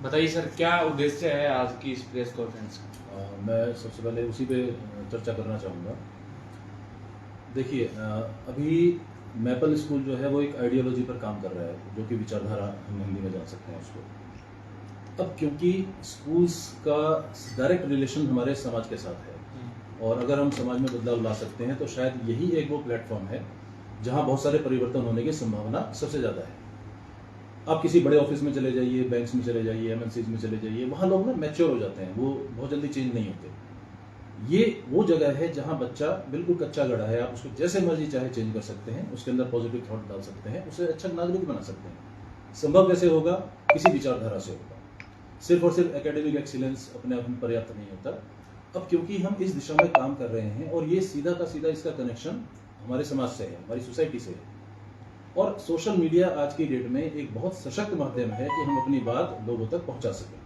बताइए सर, क्या उद्देश्य है आज की इस प्रेस कॉन्फ्रेंस का? मैं सबसे पहले उसी पे चर्चा करना चाहूँगा। देखिए, अभी मैपल स्कूल जो है वो एक आइडियोलॉजी पर काम कर रहा है, जो कि विचारधारा हम हिंदी में जान सकते हैं उसको। अब क्योंकि स्कूल्स का डायरेक्ट रिलेशन हमारे समाज के साथ है, और अगर हम समाज में बदलाव ला सकते हैं तो शायद यही एक वो प्लेटफॉर्म है जहाँ बहुत सारे परिवर्तन होने की संभावना सबसे ज़्यादा है। आप किसी बड़े ऑफिस में चले जाइए, बैंक्स में चले जाइए, एमएनसीज में चले जाइए, वहाँ लोग ना मैच्योर हो जाते हैं, वो बहुत जल्दी चेंज नहीं होते। ये वो जगह है जहाँ बच्चा बिल्कुल कच्चा गढ़ा है, आप उसको जैसे मर्जी चाहे चेंज कर सकते हैं, उसके अंदर पॉजिटिव थॉट डाल सकते हैं, उसे अच्छा नागरिक बना सकते हैं। संभव कैसे होगा? किसी विचारधारा से होगा। सिर्फ और सिर्फ एकेडमिक एक्सीलेंस अपने आप में पर्याप्त नहीं होता। अब क्योंकि हम इस दिशा में काम कर रहे हैं, और ये सीधा का सीधा इसका कनेक्शन हमारे समाज से है, हमारी सोसाइटी से है, और सोशल मीडिया आज की डेट में एक बहुत सशक्त माध्यम है कि हम अपनी बात लोगों तक पहुंचा सकें,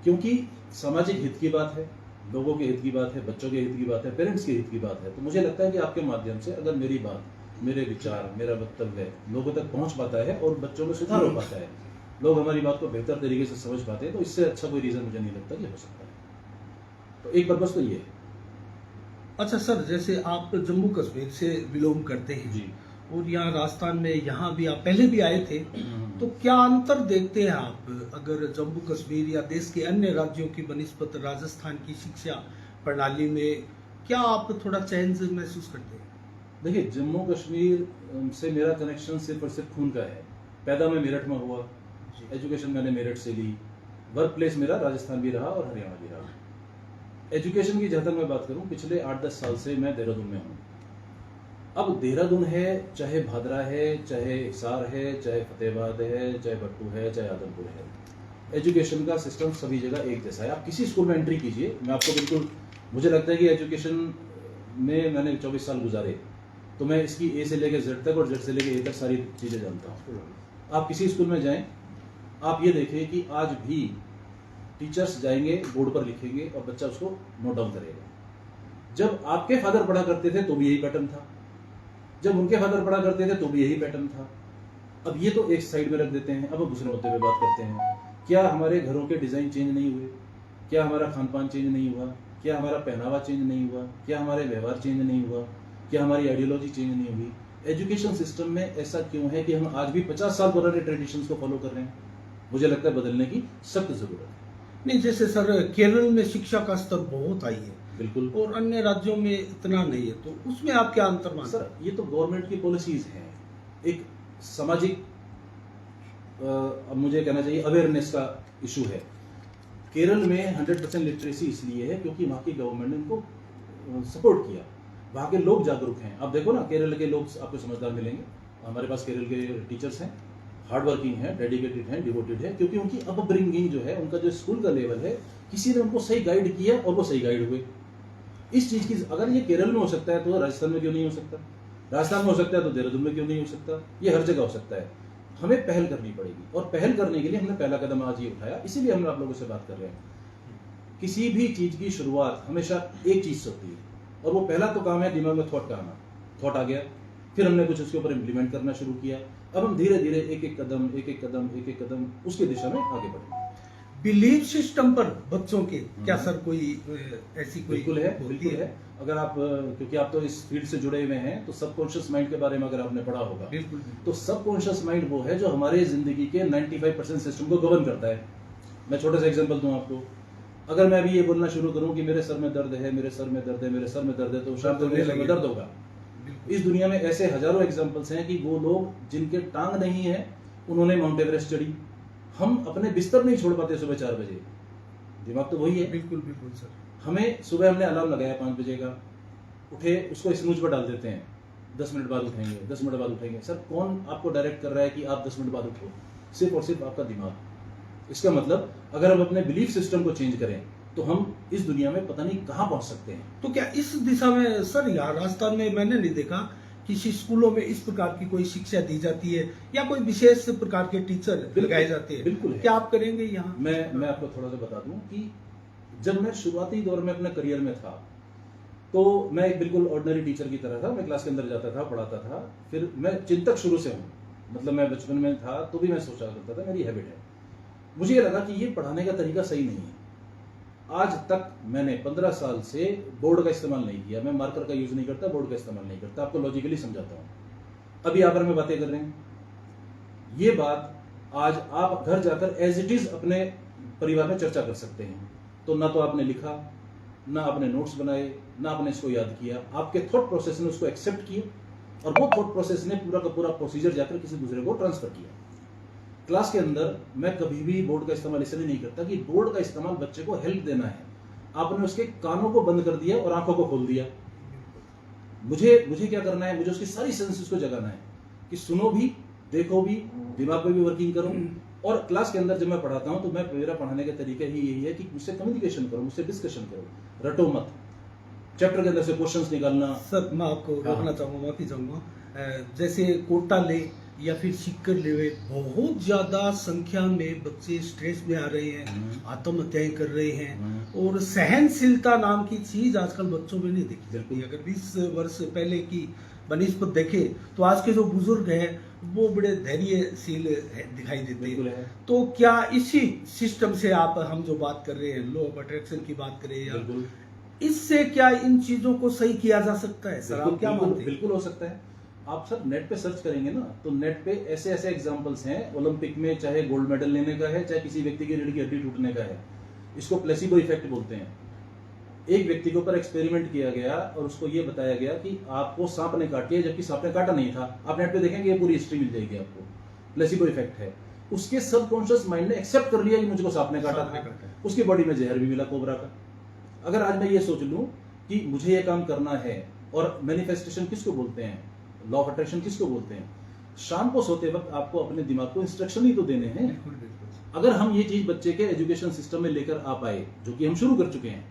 क्योंकि सामाजिक हित की बात है, लोगों के हित की बात है, बच्चों के हित की बात है, पेरेंट्स के हित की बात है। तो मुझे लगता है कि आपके माध्यम से अगर मेरी बात, मेरे विचार, मेरा वक्तव्य लोगों तक पहुंच पाता है और बच्चों में सुधार हो पाता है, लोग हमारी बात को बेहतर तरीके से समझ पाते हैं, तो इससे अच्छा कोई रीजन मुझे नहीं लगता कि हो सकता है। तो एक पर्पस तो ये है। अच्छा सर, जैसे आप जम्मू कश्मीर से बिलोंग करते हैं जी, और यहाँ राजस्थान में, यहाँ भी आप पहले भी आए थे, तो क्या अंतर देखते हैं आप अगर जम्मू कश्मीर या देश के अन्य राज्यों की बनिस्बत राजस्थान की शिक्षा प्रणाली में? क्या आप थोड़ा चेंज महसूस करते हैं? देखिए, जम्मू कश्मीर से मेरा कनेक्शन सिर्फ और सिर्फ खून का है। पैदा मैं मेरठ में हुआ, एजुकेशन मैंने मेरठ से ली, वर्क प्लेस मेरा राजस्थान भी रहा और हरियाणा भी रहा। एजुकेशन की जहाँ तक मैं बात करूँ, पिछले 8-10 साल से मैं देहरादून में हूँ। अब देहरादून है, चाहे भादरा है, चाहे हिसार है, चाहे फतेहाबाद है, चाहे भट्टू है, चाहे आदमपुर है, एजुकेशन का सिस्टम सभी जगह एक जैसा है। आप किसी स्कूल में एंट्री कीजिए, मैं आपको बिल्कुल, मुझे लगता है कि एजुकेशन में मैंने 24 साल गुजारे, तो मैं इसकी ए से लेकर जेड तक और जेड से लेकर ए तक सारी चीज़ें जानता हूँ। आप किसी स्कूल में जाएं, आप ये देखें कि आज भी टीचर्स जाएंगे, बोर्ड पर लिखेंगे और बच्चा उसको नोट डाउन करेगा। जब आपके फादर पढ़ा करते थे तो भी यही पैटर्न था, जब उनके फादर पढ़ा करते थे तो भी यही पैटर्न था। अब ये तो एक साइड में रख देते हैं, अब हम दूसरे मुद्दे पे बात करते हैं। क्या हमारे घरों के डिजाइन चेंज नहीं हुए? क्या हमारा खान पान चेंज नहीं हुआ? क्या हमारा पहनावा चेंज नहीं हुआ? क्या हमारे व्यवहार चेंज नहीं हुआ? क्या हमारी आइडियोलॉजी चेंज नहीं हुई? एजुकेशन सिस्टम में ऐसा क्यों है कि हम आज भी 50 साल पुराने ट्रेडिशंस को फॉलो कर रहे हैं? मुझे लगता है बदलने की सख्त जरूरत है। नहीं, जैसे सर केरल में शिक्षा का स्तर बहुत हाई है, बिल्कुल, और अन्य राज्यों में इतना नहीं है, तो उसमें आप क्या अंतर मानते हैं? सर ये तो गवर्नमेंट की पॉलिसीज हैं, एक सामाजिक अब मुझे कहना चाहिए अवेयरनेस का इशू है। केरल में 100% लिटरेसी इसलिए है क्योंकि वहाँ की गवर्नमेंट ने उनको सपोर्ट किया, वहाँ के लोग जागरूक हैं। आप देखो ना, केरल के लोग आपको समझदार मिलेंगे। हमारे पास केरल के टीचर्स हैं, हार्ड वर्किंग है, डेडिकेटेड है, डिवोटेड है, क्योंकि उनकी अपब्रिंगिंग जो है, उनका जो स्कूल का लेवल है, किसी ने उनको सही गाइड किया और वो सही गाइड हुए। इस चीज की अगर ये केरल में हो सकता है तो राजस्थान में क्यों नहीं हो सकता? राजस्थान में हो सकता है तो देहरादून में क्यों नहीं हो सकता? ये हर जगह हो सकता है। हमें पहल करनी पड़ेगी, और पहल करने के लिए हमने पहला कदम आज ये उठाया, इसीलिए हम आप लोगों से बात कर रहे हैं। किसी भी चीज की शुरुआत हमेशा एक चीज से होती है, और वो पहला तो काम है दिमाग में थॉट का आना। थॉट आ गया, फिर हमने कुछ उसके ऊपर इम्प्लीमेंट करना शुरू किया। अब हम धीरे धीरे एक एक कदम उसकी दिशा में आगे बढ़ेंगे। बिलीफ सिस्टम पर बच्चों के क्या सर कोई ऐसी कोई बिल्कुल है। अगर आप, क्योंकि आप तो इस फील्ड से जुड़े हुए हैं, तो सबकॉन्शियस माइंड के बारे में अगर आपने पढ़ा होगा, बिल्कुल, तो सबकॉन्शियस माइंड वो है जो हमारे जिंदगी के 95% सिस्टम को गवर्न करता है। मैं छोटा सा एग्जांपल दूं आपको। अगर मैं अभी ये बोलना शुरू करूं कि मेरे सर में दर्द है, मेरे सर में दर्द है, मेरे सर में दर्द है, तो शायद तो मेरे सर में दर्द होगा। इस दुनिया में ऐसे हजारों एग्जाम्पल्स हैं कि वो लोग जिनके टांग नहीं है, उन्होंने माउंट एवरेस्ट चढ़ी। हम अपने बिस्तर नहीं छोड़ पाते सुबह 4 बजे, दिमाग तो वही है। बिल्कुल बिल्कुल सर। हमें सुबह हमने अलार्म लगाया 5 बजे का, उठे, उसको स्नूज पर डाल देते हैं, 10 मिनट बाद उठेंगे, 10 मिनट बाद उठेंगे। सर कौन आपको डायरेक्ट कर रहा है कि आप 10 मिनट बाद उठो? सिर्फ और सिर्फ आपका दिमाग। इसका मतलब अगर हम अपने बिलीफ सिस्टम को चेंज करें तो हम इस दुनिया में पता नहीं कहां पहुंच सकते हैं। तो क्या इस दिशा में सर, यहाँ राजस्थान में मैंने नहीं देखा किसी स्कूलों में इस प्रकार की कोई शिक्षा दी जाती है या कोई विशेष प्रकार के टीचर लगाए जाते हैं? बिल्कुल है। क्या आप करेंगे यहाँ? मैं आपको थोड़ा सा बता दूं कि जब मैं शुरुआती दौर में अपने करियर में था तो मैं एक बिल्कुल ऑर्डिनरी टीचर की तरह था। मैं क्लास के अंदर जाता था, पढ़ाता था। फिर मैं चिंतक शुरू से हूँ, मतलब मैं बचपन में था तो भी मैं सोचा करता था, मेरी हैबिट है। मुझे ये लगा कि ये पढ़ाने का तरीका सही नहीं है। आज तक मैंने 15 साल से बोर्ड का इस्तेमाल नहीं किया। मैं मार्कर का यूज नहीं करता, बोर्ड का इस्तेमाल नहीं करता। आपको लॉजिकली समझाता हूं। अभी आकर में बातें कर रहे हैं, ये बात आज आप घर जाकर एज इट इज अपने परिवार में चर्चा कर सकते हैं। तो ना तो आपने लिखा, ना आपने नोट्स बनाए, ना आपने इसको याद किया। आपके थॉट प्रोसेस ने उसको एक्सेप्ट किया और वो थॉट प्रोसेस ने पूरा का पूरा प्रोसीजर जाकर किसी दूसरे को ट्रांसफर किया। क्लास के अंदर मैं कभी भी बोर्ड का इस्तेमाल इसलिए नहीं करता कि बोर्ड का इस्तेमाल बच्चे को हेल्प देना है। आपने उसके कानों को बंद कर दिया और आंखों को खोल दिया। मुझे क्या करना है? मुझे उसकी सारी सेंसेस को जगाना है कि सुनो भी, देखो भी, दिमाग पे भी वर्किंग करो। और क्लास के अंदर जब मैं पढ़ाता हूं तो मेरा पढ़ाने का तरीका ही यही है कि मुझसे कम्युनिकेशन करो, मुझसे डिस्कशन करो, रटो मत। चैप्टर के अंदर से क्वेश्चंस निकालना। सर मैं आपको रोकना चाहूंगा, माफी चाहूंगा। जैसे कोटा ले या फिर सीकर ले, बहुत ज्यादा संख्या में बच्चे स्ट्रेस में आ रहे हैं, आत्महत्याएं कर रहे हैं और सहनशीलता नाम की चीज आजकल बच्चों में नहीं देखी जाती। अगर 20 वर्ष पहले की बनिस्बत देखें तो आज के जो बुजुर्ग हैं वो बड़े धैर्यशील दिखाई देते हैं। तो क्या इसी सिस्टम से हम जो बात कर रहे हैं, लॉ ऑफ अट्रैक्शन की बात करें, या इससे क्या इन चीजों को सही किया जा सकता है? सर आप क्या मानते हैं? बिल्कुल हो सकता है। आप सर नेट पे सर्च करेंगे ना तो नेट पे ऐसे ऐसे एग्जांपल्स हैं। ओलंपिक में चाहे गोल्ड मेडल लेने का है, चाहे किसी व्यक्ति की रीढ़ की हड्डी टूटने का है, इसको प्लेसिबो इफेक्ट बोलते हैं। एक व्यक्ति के ऊपर एक्सपेरिमेंट किया गया और उसको ये बताया गया कि आपको सांप ने काट लिया जबकि सांप ने काटा नहीं था। आप नेट पे देखेंगे, ये पूरी हिस्ट्री मिल जाएगी आपको। प्लेसिबो इफेक्ट है। उसके सबकॉन्शियस माइंड ने एक्सेप्ट कर लिया कि मुझको सांप ने काटा था। उसकी बॉडी में जहर भी मिला कोबरा का। अगर आज मैं ये सोच लूं कि मुझे ये काम करना है, और मैनिफेस्टेशन किसको बोलते हैं, लॉ ऑफ अट्रैक्शन किसको बोलते हैं, शाम को सोते वक्त आपको अपने दिमाग को इंस्ट्रक्शन ही तो देने हैं। अगर हम ये चीज बच्चे के एजुकेशन सिस्टम में लेकर आ पाए, जो कि हम शुरू कर चुके हैं,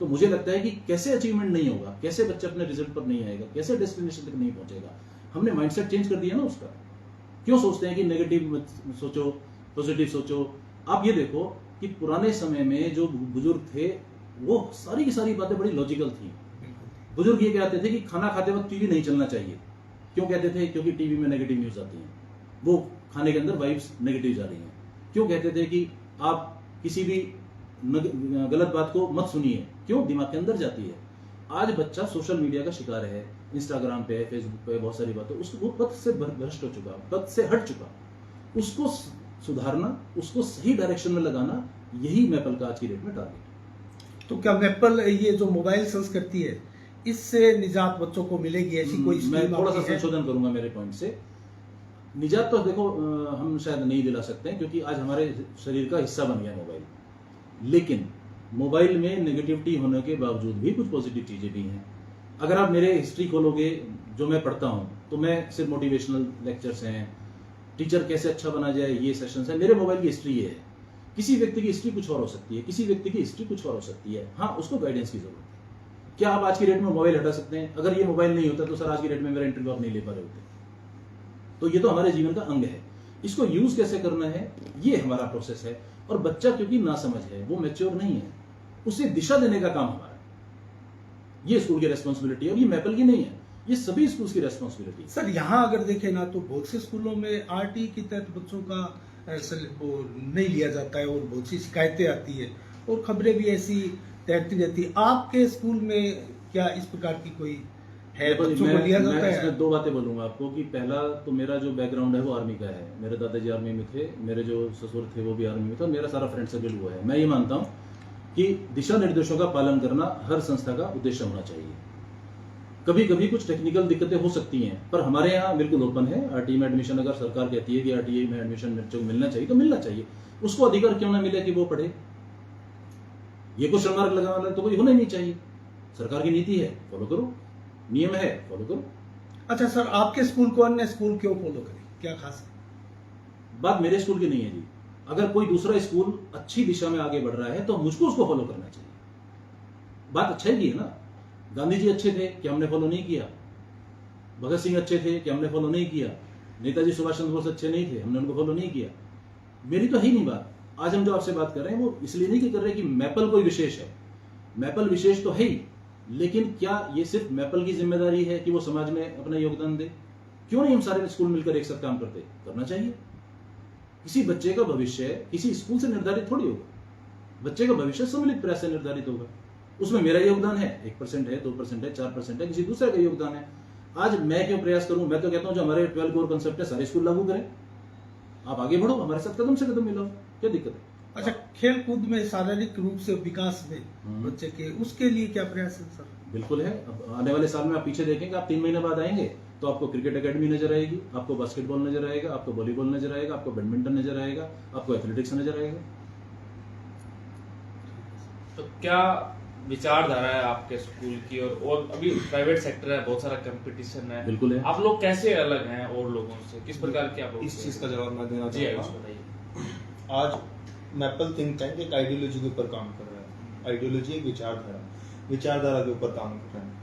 तो मुझे लगता है कि कैसे अचीवमेंट नहीं होगा, कैसे बच्चा अपने रिजल्ट पर नहीं आएगा, कैसे डेस्टिनेशन तक नहीं पहुंचेगा। हमने माइंडसेट चेंज कर दिया ना उसका। क्यों सोचते हैं कि नेगेटिव मत सोचो, पॉजिटिव सोचो। आप ये देखो कि पुराने समय में जो बुजुर्ग थे वो सारी की सारी बातें बड़ी लॉजिकल थी। बुजुर्ग ये कहते थे कि खाना खाते वक्त टीवी नहीं चलना चाहिए। क्यों कहते थे? क्योंकि टीवी में नेगेटिव न्यूज आती है, वो खाने के अंदर वाइब्स नेगेटिव जा रही हैं। क्यों कहते थे कि आप किसी भी गलत बात को मत सुनिए? क्यों? दिमाग के अंदर जाती है। आज बच्चा सोशल मीडिया का शिकार है, इंस्टाग्राम पे, फेसबुक पे, बहुत सारी बातें, उसको वो पथ से भ्रष्ट हो चुका, पथ से हट चुका। उसको सुधारना, उसको सही डायरेक्शन में लगाना, यही मैपल का आज की डेट में टारगेट है। तो क्या मैपल ये जो मोबाइल संस्कृति है, इससे निजात बच्चों को मिलेगी? ऐसी कोई मैं थोड़ा सा संशोधन करूंगा मेरे पॉइंट से। निजात तो देखो हम शायद नहीं दिला सकते हैं, क्योंकि आज हमारे शरीर का हिस्सा बन गया मोबाइल। लेकिन मोबाइल में नेगेटिविटी होने के बावजूद भी कुछ पॉजिटिव चीजें भी हैं। अगर आप मेरे हिस्ट्री खोलोगे, जो मैं पढ़ता हूं, तो मैं सिर्फ मोटिवेशनल लेक्चर्स हैं, टीचर कैसे अच्छा बना जाए, ये सेशंस है। मेरे मोबाइल की हिस्ट्री ये है। किसी व्यक्ति की हिस्ट्री कुछ और हो सकती है, किसी व्यक्ति की हिस्ट्री कुछ और हो सकती है। हाँ, उसको गाइडेंस की जरूरत है। क्या आप आज की डेट में मोबाइल हटा सकते हैं? अगर ये मोबाइल नहीं होता तो सर आज की डेट में मेरा इंटरव्यू आप नहीं ले पा रहे होते। तो ये तो हमारे जीवन का अंग है। इसको यूज कैसे करना है, ये हमारा प्रोसेस है। और बच्चा क्योंकि ना समझ है, वो मैच्योर नहीं है, उसे दिशा देने का काम हमारा है। ये स्कूल की रेस्पॉन्सिबिलिटी है, और ये मैपल की नहीं है, ये सभी स्कूल्स की रेस्पॉन्सिबिलिटी है। सर यहाँ अगर देखें ना तो बहुत से स्कूलों में आरटी के तहत बच्चों का वो नहीं लिया जाता है और बहुत सी शिकायतें आती है और खबरें भी ऐसी तैरती रहती है। आपके स्कूल में क्या इस प्रकार की कोई है, बच्चों को लिया जाता है? मैं दो बातें बोलूंगा आपको कि पहला तो मेरा जो बैकग्राउंड है वो आर्मी का है। मेरे दादाजी आर्मी में थे, मेरे जो ससुर थे वो भी आर्मी में थे, मेरा सारा फ्रेंड सर्कल हुआ है। मैं ये मानता हूँ कि दिशा निर्देशों का पालन करना हर संस्था का उद्देश्य होना चाहिए। कभी कभी कुछ टेक्निकल दिक्कतें हो सकती हैं, पर हमारे यहाँ बिल्कुल ओपन है। आरटीई में एडमिशन अगर सरकार कहती है कि आरटीई में एडमिशन बच्चों को मिलना चाहिए तो मिलना चाहिए। उसको अधिकार क्यों ना मिले कि वो पढ़े? ये क्वेश्चन मार्क लगाना तो कोई होना ही नहीं चाहिए। सरकार की नीति है, फॉलो करो, नियम है, फॉलो करो। अच्छा सर, आपके स्कूल को अन्य स्कूल क्यों फॉलो करें, क्या खास बात मेरे स्कूल की नहीं है जी। अगर कोई दूसरा स्कूल अच्छी दिशा में आगे बढ़ रहा है तो मुझको उसको फॉलो करना चाहिए। बात अच्छाई की है ना। गांधी जी अच्छे थे कि हमने फॉलो नहीं किया? भगत सिंह अच्छे थे कि हमने फॉलो नहीं किया, नेताजी सुभाष चंद्र बोस अच्छे नहीं थे, हमने उनको फॉलो नहीं किया। मेरी तो है ही नहीं बात। आज हम जो आपसे बात कर रहे हैं वो इसलिए नहीं कर रहे कि मैपल कोई विशेष है, मैपल विशेष तो है ही, लेकिन क्या ये सिर्फ मैपल की जिम्मेदारी है कि वो समाज में अपना योगदान दे? क्यों नहीं हम सारे स्कूल मिलकर एक साथ काम करते? करना चाहिए। किसी बच्चे का भविष्य किसी स्कूल से निर्धारित थोड़ी होगा, बच्चे का भविष्य सम्मिलित प्रयास से निर्धारित होगा। उसमें मेरा योगदान है, 1% है, 2% है, 4% है, किसी दूसरे का योगदान है। आज मैं क्यों प्रयास करूं? मैं तो कहता हूं जो हमारे 12 कोर कंसेप्ट है सारे स्कूल लागू करें, आप आगे बढ़ो, हमारे साथ कदम से कदम मिलाओ, क्या दिक्कत है? अच्छा, खेल कूद में शारीरिक रूप से विकास में बच्चे के, उसके लिए क्या प्रयास है सर? बिल्कुल है। अब आने वाले साल में आप पीछे देखेंगे, आप 3 महीने बाद आएंगे तो आपको क्रिकेट एकेडमी नजर आएगी, आपको बास्केटबॉल नजर आएगा, आपको वॉलीबॉल नजर आएगा, आपको बैडमिंटन नजर आएगा, आपको एथलेटिक्स नजर आएगा। तो क्या विचारधारा है आपके स्कूल की? और अभी प्राइवेट सेक्टर है, बहुत सारा कंपटीशन है, बिल्कुल है। आप लोग कैसे अलग हैं और लोगों से? किस प्रकार के आप लोग? इस चीज का जवाब मैं देना जी आयुष चाहूंगा। बताइए। आज मैपल थिंक टैंक एक आइडियोलॉजी के ऊपर काम कर रहा है। आइडियोलॉजी एक विचारधारा के ऊपर काम कर रहा है।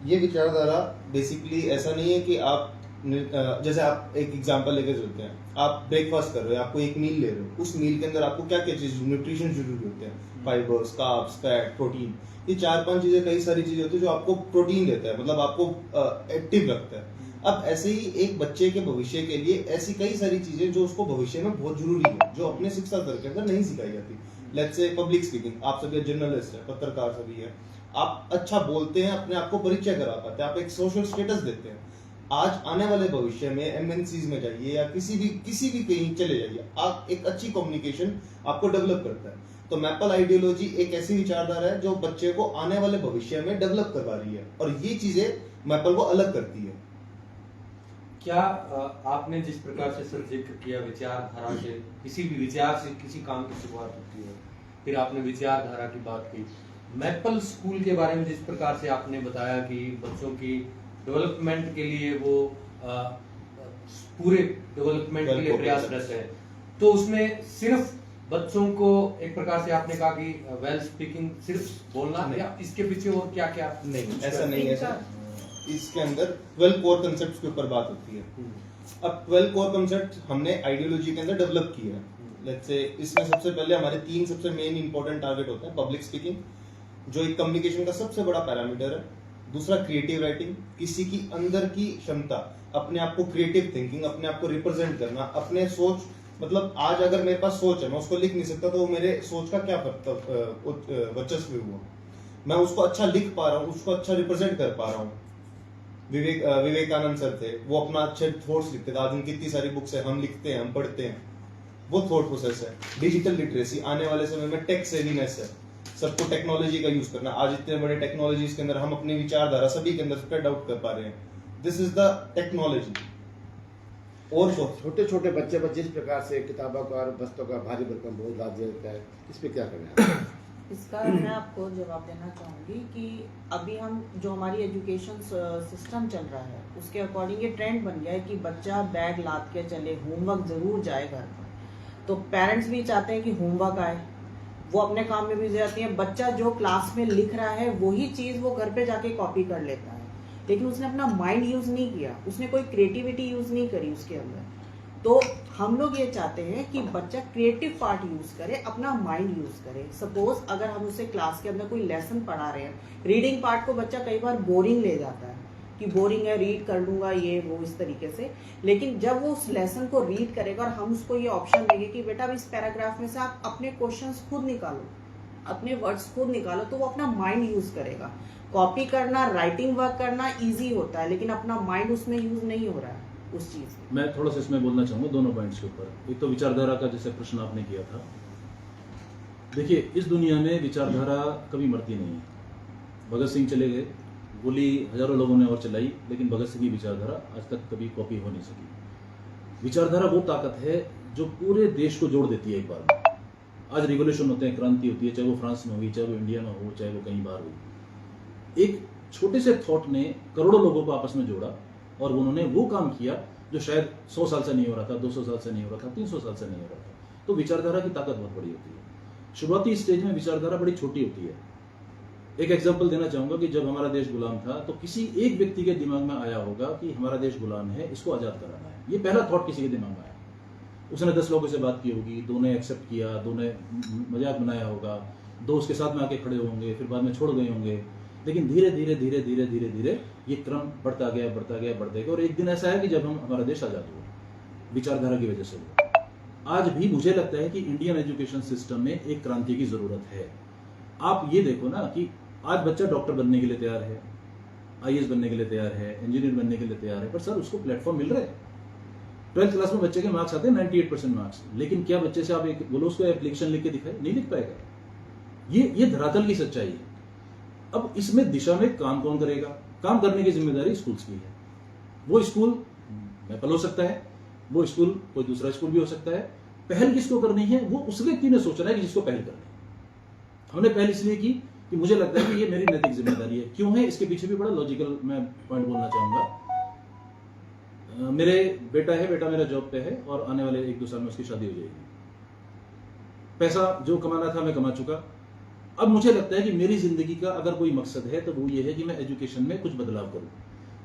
ये विचारधारा बेसिकली ऐसा नहीं है कि आप जैसे आप एक एग्जांपल लेकर चलते हैं, आप ब्रेकफास्ट कर रहे हो, आपको एक मील ले रहे हो, उस मील के अंदर आपको क्या क्या चीज न्यूट्रिशन जरूरी होते हैं, फाइबर्स, कार्ब्स, फैट, प्रोटीन, ये 4-5 चीजें, कई सारी चीजें होती है जो आपको प्रोटीन देता है, मतलब आपको एक्टिव रखता है। अब ऐसे ही एक बच्चे के भविष्य के लिए ऐसी कई सारी चीजें जो उसको भविष्य में बहुत जरूरी है, जो अपने शिक्षा स्तर के अंदर नहीं सिखाई जाती। लेट्स से पब्लिक स्पीकिंग, आप सभी जर्नलिस्ट है, पत्रकार सभी है, आप अच्छा बोलते हैं, अपने आप को परिचय करा पाते हैं, आप एक सोशल स्टेटस देते हैं। आज आने वाले भविष्य में एमएनसीज में जाइए या किसी भी कहीं चले जाइए, आप एक अच्छी कम्युनिकेशन आपको डेवलप करता है। तो मैपल आइडियोलॉजी एक ऐसी विचारधारा है जो बच्चे को आने वाले भविष्य में डेवलप करवा रही है, और ये चीजें मैपल को अलग करती है। क्या आपने जिस प्रकार से सर जिक्र किया विचारधारा से, किसी भी विचार से किसी काम की शुरुआत होती है, फिर आपने विचारधारा की बात की, मैपल स्कूल के बारे में जिस प्रकार से आपने बताया कि बच्चों की डेवलपमेंट के लिए वो पूरे डेवलपमेंट के लिए प्रयासरत है, तो उसमें सिर्फ बच्चों को एक प्रकार से आपने कहा कि वेल स्पीकिंग सिर्फ बोलना, या इसके पीछे और क्या क्या? नहीं, ऐसा नहीं है। इसके अंदर 12 कोर कंसेप्ट्स के ऊपर बात होती है। अब 12 कोर कंसेप्ट हमने आइडियोलॉजी के अंदर डेवलप किए हैं। लेट्स से इसमें सबसे पहले हमारे 3 सबसे मेन इंपॉर्टेंट टारगेट होते हैं। पब्लिक स्पीकिंग, जो एक कम्युनिकेशन का सबसे बड़ा पैरामीटर है। दूसरा क्रिएटिव राइटिंग, किसी की अंदर की क्षमता, अपने आप को क्रिएटिव थिंकिंग, अपने आप को रिप्रेजेंट करना, अपने सोच, मतलब आज अगर मेरे पास सोच है, मैं उसको लिख नहीं सकता, तो मेरे सोच का क्या वर्चस्व हुआ? मैं उसको अच्छा लिख पा रहा हूँ, उसको अच्छा रिप्रेजेंट कर पा रहा हूँ। विवेकानंद सर थे, वो अपना अच्छे थॉट्स लिखते थे। आज उनकी इतनी सारी बुक्स है, हम लिखते हैं, हम पढ़ते हैं, वो थॉट प्रोसेस है। डिजिटल लिटरेसी, आने वाले समय में टेक सेवीनेस है, सबको टेक्नोलॉजी का यूज करना। आज इतने बड़े टेक्नोलॉजीज के अंदर हम अपनी विचारधारा सभी के अंदर स्प्रेड आउट कर पा रहे हैं। This is the technology. और छोटे छोटे बच्चे पर जिस प्रकार से किताबों का और वस्तुओं का भारी भरकम बोझ लाद दिया जाता है, इस पे क्या करें? इसका मैं आपको जवाब देना चाहूँगी कि अभी हम जो हमारी एजुकेशन सिस्टम चल रहा है उसके अकॉर्डिंग ये ट्रेंड बन गया है कि बच्चा बैग लाद के चले, होमवर्क ज़रूर जाए घर पर। तो पेरेंट्स भी चाहते हैं कि होमवर्क आए, वो अपने काम में बिजी रहती हैं। बच्चा जो क्लास में लिख रहा है वही चीज़ वो घर पे जाके कॉपी कर लेता है, लेकिन उसने अपना माइंड यूज़ नहीं किया, उसने कोई क्रिएटिविटी यूज़ नहीं करी उसके अंदर। तो हम लोग ये चाहते हैं कि बच्चा क्रिएटिव पार्ट यूज करे, अपना माइंड यूज करे। सपोज अगर हम उसे क्लास के अंदर कोई लेसन पढ़ा रहे हैं, रीडिंग पार्ट को बच्चा कई बार बोरिंग ले जाता है कि बोरिंग है, रीड कर लूंगा, ये वो इस तरीके से। लेकिन जब वो उस लेसन को रीड करेगा और हम उसको ये ऑप्शन देंगे कि बेटा इस पैराग्राफ में से आप अपने क्वेश्चंस खुद निकालो, अपने वर्ड्स खुद निकालो, तो वो अपना माइंड यूज करेगा। कॉपी करना, राइटिंग वर्क करना ईजी होता है, लेकिन अपना माइंड उसमें यूज नहीं हो रहा है उस चीज में। मैं थोड़ा सा इसमें बोलना चाहूंगा दोनों पॉइंट्स के ऊपर। एक तो विचारधारा का जैसे प्रश्न आपने किया था, देखिए इस दुनिया में विचारधारा कभी मरती नहीं है। भगत सिंह चले गए, गोली हजारों लोगों ने और चलाई, लेकिन भगत सिंह की विचारधारा आज तक कभी कॉपी हो नहीं सकी। विचारधारा वो ताकत है जो पूरे देश को जोड़ देती है एक बार में। आज रिवोल्यूशन होते हैं, क्रांति होती है, चाहे वो फ्रांस में हुई, चाहे वो इंडिया में हो, चाहे वो कहीं बाहर हुई। एक छोटे से थॉट ने करोड़ों लोगों को आपस में जोड़ा और उन्होंने वो काम किया जो शायद 100 साल से नहीं हो रहा था, 200 साल से नहीं हो रहा था, 300 साल से नहीं हो रहा था। तो विचारधारा की ताकत बहुत बड़ी होती है। शुरुआती स्टेज में विचारधारा बड़ी छोटी होती है, एक एग्जांपल देना चाहूंगा कि जब हमारा देश गुलाम था तो किसी एक व्यक्ति के दिमाग में आया होगा कि हमारा देश गुलाम है, इसको आज़ाद कराना है। ये पहला थॉट किसी के दिमाग में आया। उसने 10 लोगों से बात की होगी, 2 ने एक्सेप्ट किया, 2 ने मजाक बनाया होगा, 2 उसके साथ में आके खड़े होंगे, फिर बाद में छोड़ गए होंगे। लेकिन धीरे धीरे धीरे धीरे धीरे धीरे ये क्रम बढ़ता गया बढ़ता गया बढ़ता गया, और एक दिन ऐसा है कि जब हमारा देश आज़ाद हुआ, विचारधारा की वजह से हुआ। आज भी मुझे लगता है कि इंडियन एजुकेशन सिस्टम में एक क्रांति की जरूरत है। आप ये देखो ना कि आज बच्चा डॉक्टर बनने के लिए तैयार है, IAS बनने के लिए तैयार है, इंजीनियर बनने के लिए तैयार है, पर सर उसको प्लेटफॉर्म मिल रहा है। 12th क्लास में बच्चे के मार्क्स आते हैं 98% मार्क्स, लेकिन क्या बच्चे से आप एक बोलो उसको एप्लीकेशन लिख के दिखाए, नहीं लिख पाएगा। ये धरातल की सच्चाई है। अब इसमें दिशा में काम कौन करेगा? काम करने की जिम्मेदारी स्कूल्स की है। वो स्कूल मैपल हो सकता है, वो स्कूल कोई दूसरा स्कूल भी हो सकता है। पहल किसको करनी है वो उस व्यक्ति ने सोचना है कि जिसको पहल करनी है। हमने पहल इसलिए की कि मुझे लगता है कि ये मेरी नैतिक जिम्मेदारी है। क्यों है, इसके पीछे भी बड़ा लॉजिकल मैं पॉइंट बोलना चाहूंगा। मेरे बेटा है, बेटा मेरा जॉब पे है और आने वाले 1-2 साल में उसकी शादी हो जाएगी। पैसा जो कमाना था मैं कमा चुका। अब मुझे लगता है कि मेरी जिंदगी का अगर कोई मकसद है तो वो ये है कि मैं एजुकेशन में कुछ बदलाव करूं,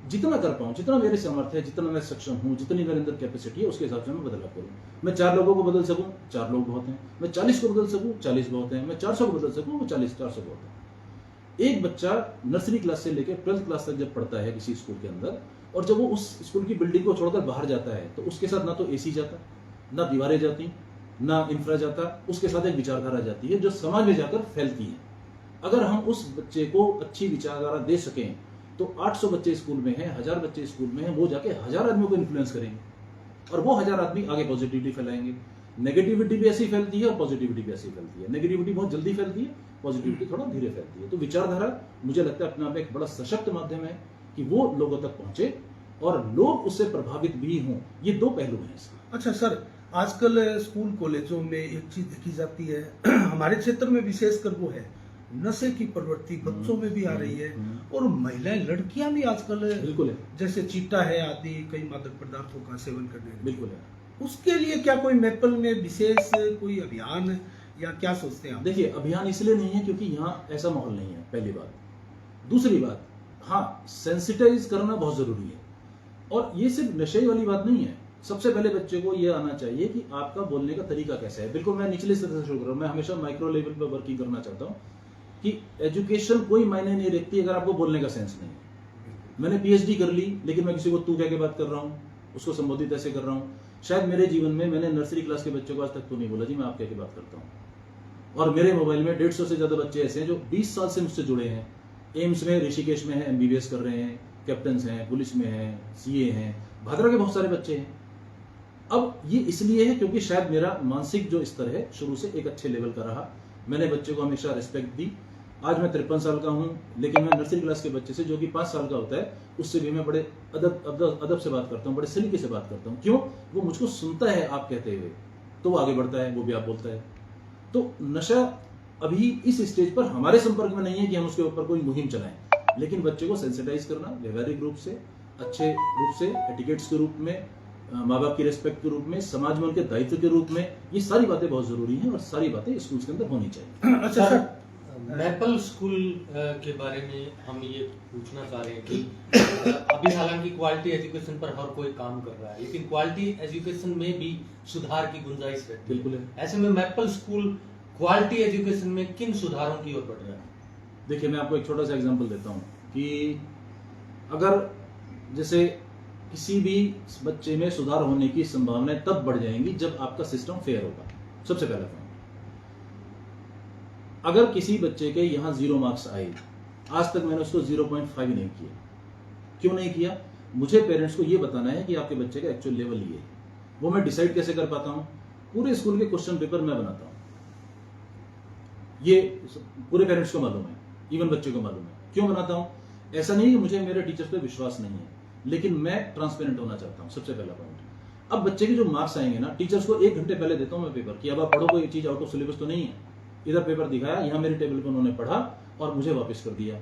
जितना कर पाऊं, जितना मेरे सामर्थ्य है, जितना मैं सक्षम हूं, जितनी मेरे अंदर कैपेसिटी है, उसके हिसाब से मैं बदलाव करूं। मैं 4 लोगों को बदल सकूं, 4 लोग बहुत हैं। मैं 40 को बदल सकूं, 40 बहुत हैं। मैं 400 को बदल सकूं, वो 400 बहुत हैं। एक बच्चा नर्सरी क्लास से लेकर 12th क्लास तक जब पढ़ता है किसी स्कूल के अंदर, और जब वो उस स्कूल की बिल्डिंग को छोड़कर बाहर जाता है तो उसके साथ ना तो AC जाता, ना दीवारें जाती, ना इंफ्रा जाता, उसके साथ एक विचारधारा जाती है जो समाज में जाकर फैलती है। अगर हम उस बच्चे को अच्छी विचारधारा दे सकें तो 800 बच्चे स्कूल में हैं, 1000 बच्चे स्कूल में हैं, वो जाके 1000 आदमियों को इन्फ्लुएंस करेंगे और वो 1000 आदमी आगे पॉजिटिविटी फैलाएंगे। नेगेटिविटी भी ऐसी फैलती है और पॉजिटिविटी भी ऐसी फैलती है। नेगेटिविटी बहुत जल्दी फैलती है, पॉजिटिविटी थोड़ा धीरे फैलती है। तो विचारधारा मुझे लगता है अपने आप में एक बड़ा सशक्त माध्यम है कि वो लोगों तक पहुंचे और लोग उससे प्रभावित भी हों। ये 2 पहलू हैं इसके। अच्छा सर, आजकल स्कूल कॉलेजों में एक चीज देखी जाती है हमारे क्षेत्र में विशेषकर वो है नशे की प्रवृत्ति बच्चों में भी आ रही है, और महिलाएं लड़कियां भी आजकल बिल्कुल है, जैसे चीटा है आदि कई मादक पदार्थों का सेवन करने लगी। बिल्कुल है। उसके लिए क्या कोई मैपल में विशेष कोई अभियान या क्या सोचते हैं आप? देखिए, अभियान इसलिए नहीं है क्योंकि यहाँ ऐसा माहौल नहीं है, पहली बात। दूसरी बात, हाँ, सेंसिटाइज करना बहुत जरूरी है। और ये सिर्फ नशे वाली बात नहीं है। सबसे पहले बच्चे को ये आना चाहिए कि आपका बोलने का तरीका कैसा है। बिल्कुल मैं निचले स्तर से शुरू कर रहा हूँ। मैं हमेशा माइक्रो लेवल पर वर्किंग करना चाहता हूँ कि एजुकेशन कोई मायने नहीं रखती अगर आपको बोलने का सेंस नहीं है। मैंने PhD कर ली लेकिन मैं किसी को तू कह के बात कर रहा हूँ, उसको संबोधित ऐसे कर रहा हूँ। शायद मेरे जीवन में मैंने नर्सरी क्लास के बच्चों को आज तक तो नहीं बोला जी मैं आप कह के बात करता हूँ। और मेरे मोबाइल में 150 से ज्यादा बच्चे ऐसे हैं जो 20 साल से मुझसे जुड़े हैं। एम्स में, ऋषिकेश में है, MBBS कर रहे हैं, कैप्टन्स हैं, पुलिस में हैं, CA हैं, भादरा के बहुत सारे बच्चे हैं। अब ये इसलिए है क्योंकि शायद मेरा मानसिक जो स्तर है शुरू से एक अच्छे लेवल का रहा। मैंने बच्चे को हमेशा रिस्पेक्ट दी। आज मैं 53 साल का हूं, लेकिन मैं नर्सरी क्लास के बच्चे से जो कि 5 साल का होता है उससे भी मैं बड़े अदब से बात करता हूं, बड़े सलीके से बात करता हूं। क्यों? वो मुझको सुनता है आप कहते हुए, तो वो आगे बढ़ता है, वो भी आप बोलता है। तो नशा अभी इस स्टेज पर हमारे संपर्क में नहीं है कि हम उसके ऊपर कोई मुहिम चलाएं, लेकिन बच्चे को सेंसिटाइज करना व्यवहारिक रूप से, अच्छे रूप से, एटिकेट्स के रूप में, माँ बाप की रिस्पेक्ट के रूप में, समाज में उनके दायित्व के रूप में, ये सारी बातें बहुत जरूरी हैं और सारी बातें स्कूल के अंदर होनी चाहिए। अच्छा सर, मैपल स्कूल के बारे में हम ये पूछना चाह रहे हैं कि अभी हालांकि क्वालिटी एजुकेशन पर हर कोई काम कर रहा है, लेकिन क्वालिटी एजुकेशन में भी सुधार की गुंजाइश रहती है। बिल्कुल है। ऐसे में मैपल स्कूल क्वालिटी एजुकेशन में किन सुधारों की ओर बढ़ रहा है? देखिए, मैं आपको एक छोटा सा एग्जांपल देता हूँ कि अगर जैसे किसी भी बच्चे में सुधार होने की संभावनाएं तब बढ़ जाएंगी जब आपका सिस्टम फेयर होगा। सबसे पहला पॉइंट, अगर किसी बच्चे के यहाँ 0 मार्क्स आए, आज तक मैंने उसको 0.5 नहीं किया। क्यों नहीं किया? मुझे पेरेंट्स को ये बताना है कि आपके बच्चे का एक्चुअल लेवल ये है। वो मैं डिसाइड कैसे कर पाता हूँ? पूरे स्कूल के क्वेश्चन पेपर मैं बनाता हूँ। ये पूरे पेरेंट्स को मालूम है, इवन बच्चे को मालूम है। क्यों बनाता हूँ? ऐसा नहीं कि मुझे मेरे टीचर्स पे विश्वास नहीं है, लेकिन मैं ट्रांसपेरेंट होना चाहता हूँ। सबसे पहला पॉइंट। अब बच्चे के जो मार्क्स आएंगे ना, टीचर्स को 1 घंटे पहले देता हूँ मैं पेपर कि अब आप पढ़ो, कोई चीज आउट ऑफ सिलेबस तो नहीं है। इधर पेपर दिखाया, यहाँ मेरे टेबल पर उन्होंने पढ़ा और मुझे वापस कर दिया।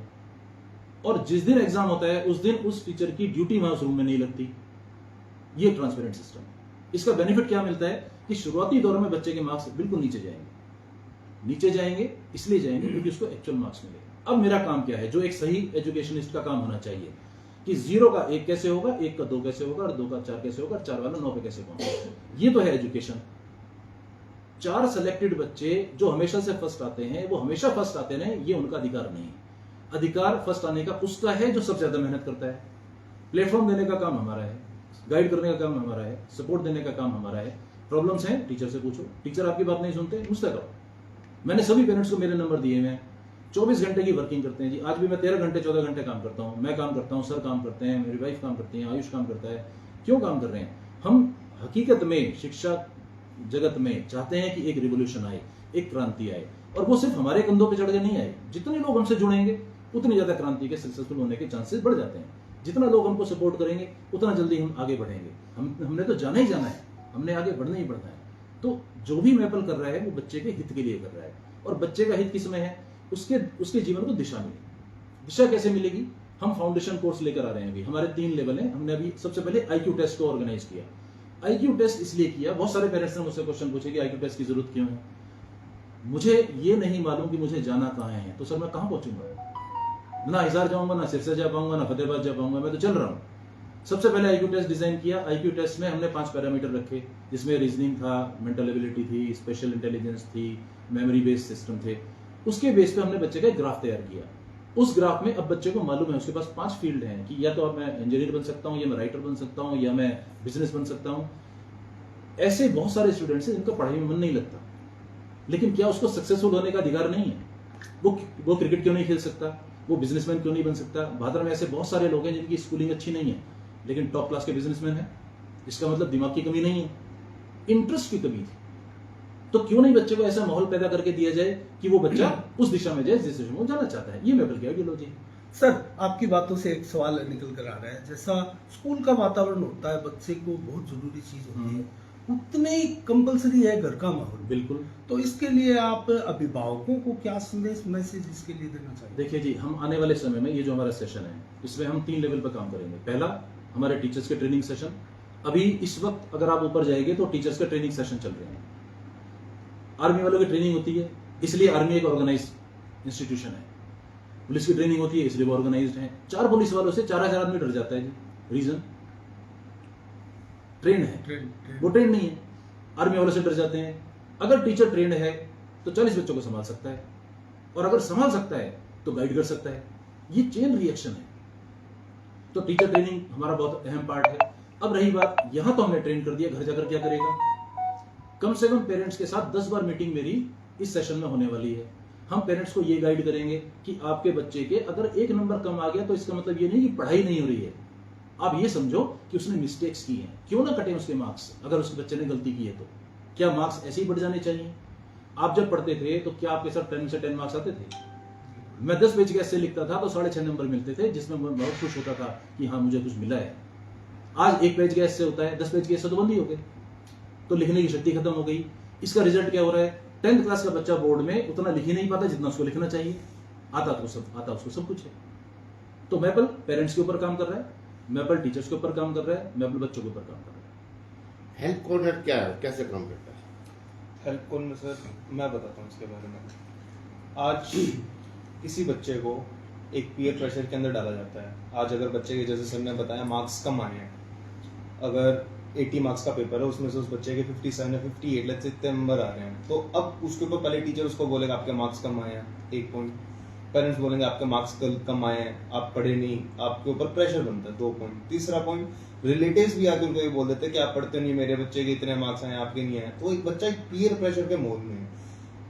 और जिस दिन एग्जाम होता है उस दिन उस टीचर की ड्यूटी वहां उस रूम में नहीं लगती। ये ट्रांसपेरेंट सिस्टम। इसका बेनिफिट क्या मिलता है कि शुरुआती दौर में बच्चे के मार्क्स बिल्कुल नीचे जाएंगे। नीचे जाएंगे इसलिए जाएंगे क्योंकि उसको एक्चुअल मार्क्स मिलेगा। अब मेरा काम क्या है, जो एक सही एजुकेशनिस्ट का काम होना चाहिए, कि 0 का 1 कैसे होगा, 1 का 2 कैसे होगा, और 2 का 4 कैसे होगा, और 4 वाला 9 पे कैसे पहुंचेगा। ये तो है एजुकेशन। 4 सेलेक्टेड बच्चे जो हमेशा से फर्स्ट आते हैं, वो हमेशा फर्स्ट आते हैं, ये उनका अधिकार नहीं है। अधिकार फर्स्ट आने का उसका है जो सबसे ज्यादा मेहनत करता है। प्लेटफॉर्म देने का काम हमारा है, गाइड करने का काम हमारा है, सपोर्ट देने का काम हमारा है। प्रॉब्लम्स हैं, टीचर से पूछो, टीचर आपकी बात नहीं सुनते, मुझसे करो। मैंने सभी पेरेंट्स को मेरे नंबर दिए हुए हैं, 24 घंटे की वर्किंग करते हैं जी। आज भी मैं 13 घंटे 14 घंटे काम करता हूँ। मैं काम करता हूँ, सर काम करते हैं, मेरी वाइफ काम करती है, आयुष काम करता है। क्यों काम कर रहे हैं? हम हकीकत में शिक्षा जगत में चाहते हैं कि एक रिवोल्यूशन आए, एक क्रांति आए, और वो सिर्फ हमारे कंधों पे चढ़ के नहीं आए। जितने लोग हमसे जुड़ेंगे उतनी ज्यादा क्रांति के सक्सेसफुल होने के चांसेस बढ़ जाते हैं। जितना लोग हमको सपोर्ट करेंगे उतना जल्दी हम आगे बढ़ेंगे। हमने तो जाना ही जाना है, हमने आगे बढ़ना ही बढ़ना है। तो जो भी मैपल कर रहा है वो बच्चे के हित के लिए कर रहा है, और बच्चे का हित किसमें है? उसके जीवन को दिशा मिले। दिशा कैसे मिलेगी? हम फाउंडेशन कोर्स लेकर आ रहे हैं। अभी हमारे 3 लेवल हैं। हमने अभी सबसे पहले IQ टेस्ट को ऑर्गेनाइज किया। IQ टेस्ट इसलिए किया, बहुत सारे पेरेंट्स ने मुझसे क्वेश्चन पूछे कि IQ टेस्ट की जरूरत क्यों है। मुझे ये नहीं मालूम कि मुझे जाना कहाँ है, तो सर मैं कहाँ पहुंचूंगा? ना हिसार जाऊंगा, ना सिरसा जा पाऊंगा, ना फतेहाबाद जा पाऊंगा, मैं तो चल रहा हूँ। सबसे पहले IQ टेस्ट डिजाइन किया। IQ टेस्ट में हमने 5 पैरामीटर रखे, जिसमें रीजनिंग था, मेंटल एबिलिटी थी, स्पेशल इंटेलिजेंस थी, मेमोरी बेस्ड सिस्टम थे। उसके बेस पे हमने बच्चे का एक ग्राफ तैयार किया। उस ग्राफ में अब बच्चे को मालूम है उसके पास 5 फील्ड हैं कि या तो अब मैं इंजीनियर बन सकता हूँ, या मैं राइटर बन सकता हूँ, या मैं बिजनेस बन सकता हूँ। ऐसे बहुत सारे स्टूडेंट्स हैं जिनका पढ़ाई में मन नहीं लगता, लेकिन क्या उसको सक्सेसफुल होने का अधिकार नहीं है? वो क्रिकेट क्यों नहीं खेल सकता? वो बिजनेसमैन क्यों नहीं बन सकता? भादर में ऐसे बहुत सारे लोग हैं जिनकी स्कूलिंग अच्छी नहीं है लेकिन टॉप क्लास के बिजनेसमैन है। इसका मतलब दिमाग की कमी नहीं है, इंटरेस्ट की कमी थी। तो क्यों नहीं बच्चे को ऐसा माहौल पैदा करके दिया जाए कि वो बच्चा उस दिशा में जाए जिस दिशा में वो जाना चाहता है। ये मैपल की आइडियोलॉजी है। सर, आपकी बातों से एक सवाल निकल कर आ रहा है, जैसा स्कूल का वातावरण होता है, बच्चे को बहुत जरूरी चीज होती है, उतने ही कंपलसरी है घर का माहौल। बिल्कुल। तो इसके लिए आप अभिभावकों को क्या संदेश मैसेज इसके लिए देना चाहिए? देखिए जी, हम आने वाले समय में ये जो हमारा सेशन है इसमें हम 3 लेवल पर काम करेंगे। पहला हमारे टीचर्स के ट्रेनिंग सेशन। अभी इस वक्त अगर आप ऊपर जाएंगे तो टीचर्स के ट्रेनिंग सेशन चल रहे हैं। आर्मी वालों की ट्रेनिंग होती है, इसलिए आर्मी एक ऑर्गेनाइज इंस्टीट्यूशन है। पुलिस की ट्रेनिंग होती है, इसलिए वो ऑर्गेनाइज्ड है। 4 पुलिस वालों से 4000 आदमी डर जाता है जी। रीजन? ट्रेन है, वो ट्रेन नहीं है। आर्मी वालों से डर जाते हैं। अगर टीचर ट्रेन है तो 40 बच्चों को संभाल सकता है, और अगर संभाल सकता है तो गाइड कर सकता है। ये चेन रिएक्शन है। तो टीचर ट्रेनिंग हमारा बहुत अहम पार्ट है। अब रही बात, यहां तो हमने ट्रेन कर दिया, घर जाकर क्या करेगा? कम से कम पेरेंट्स के साथ 10 बार मीटिंग मेरी इस सेशन में होने वाली है। हम पेरेंट्स को ये गाइड करेंगे कि आपके बच्चे के अगर 1 नंबर कम आ गया तो इसका मतलब ये नहीं कि पढ़ाई नहीं हो रही है। आप ये समझो कि उसने मिस्टेक्स की हैं, क्यों ना कटे उसके मार्क्स। अगर उसके बच्चे ने गलती की है तो क्या मार्क्स ऐसे ही बढ़ जाने चाहिए? आप जब पढ़ते थे तो क्या आपके साथ 10 से 10 मार्क्स आते थे? मैं 10 पेज के ऐसे लिखता था तो 6.5 नंबर मिलते थे, जिसमें मैं बहुत खुश होता था कि हाँ मुझे कुछ मिला है। आज 1 पेज के ऐसे होता है, 10 पेज के ऐसे तो बंद ही हो गए, तो लिखने की शक्ति खत्म हो गई। इसका रिजल्ट क्या हो रहा है? 10th क्लास का बच्चा बोर्ड में उतना लिख ही नहीं पाता जितना उसको लिखना चाहिए। आता उसको सब कुछ है। तो मैपल पेरेंट्स के ऊपर काम कर रहा है, मैपल टीचर्स के ऊपर काम कर रहा है, मैपल बच्चों के ऊपर काम कर रहा है। हेल्प कॉर्नर क्या है, कैसे काम करता है? हेल्प कॉर्नर सर मैं बताता हूँ इसके बारे में। आज किसी बच्चे को एक पीयर प्रेशर के अंदर डाला जाता है। आज अगर बच्चे के, जैसे सर ने बताया, मार्क्स कम आए हैं, अगर 80 मार्क्स का पेपर है, उसमें से उस बच्चे के 57 या 58 लेट्स से इतने नंबर आ रहे हैं, तो अब उसके ऊपर पहले टीचर उसको बोलेगा आपके मार्क्स कम आए हैं, 1 पॉइंट। पेरेंट्स बोलेंगे आपके मार्क्स कम आए हैं, आप पढ़े नहीं, आपके ऊपर प्रेशर बनता है, 2 पॉइंट। तीसरा पॉइंट, रिलेटिव्स भी आकर उनको ये बोल देते हैं कि आप पढ़ते नहीं, मेरे बच्चे के इतने मार्क्स आए, आपके नहीं आए। तो एक बच्चा एक पीयर प्रेशर के मोड में है।